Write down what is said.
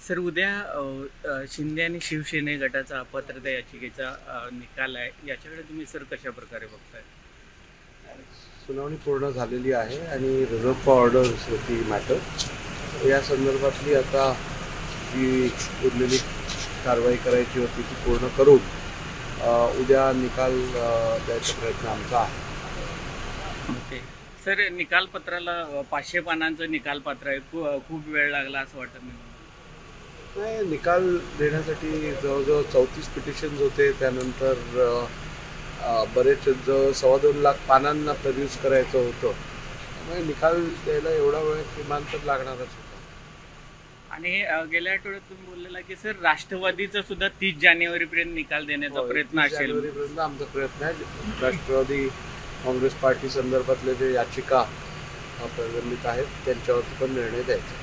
Sir उद्या शिंदे आणि शिवसेने गटाचा अपात्रता याचिकेचा निकाल आहे. याच्याकडे तुम्ही सर कशा प्रकारे बघताय? सुनावणी पूर्ण झालेली आहे आणि रिझर्व्ह ऑर्डर होती मॅटर या संदर्भातली आता जी उरलेली कारवाई करायची होती ती पूर्ण करून उद्या निकाल द्यायचा प्रयत्न आमचा आहे. ओके सर, निकालपत्राला 500 पानांचं निकालपत्र आहे. खूप वेळ लागला असं वाटत नाही? नाही, निकाल देण्यासाठी जवळजवळ 34 पिटिशन्स होते. त्यानंतर बरेच जवळ 2.25 लाख पानांना प्रोड्यूस करायचं होतं. त्यामुळे निकाल द्यायला एवढा वेळ किमान तर लागणारच होता. आणि गेल्या आठवड्यात तुम्ही बोललेला की सर राष्ट्रवादीचा सुद्धा 30 जानेवारीपर्यंत निकाल देण्याचा प्रयत्न 30 असेल. जानेवारीपर्यंत आमचा प्रयत्न आहे. राष्ट्रवादी काँग्रेस पार्टी संदर्भातले जे याचिका प्रलंबित आहेत त्यांच्यावरती पण निर्णय द्यायचा.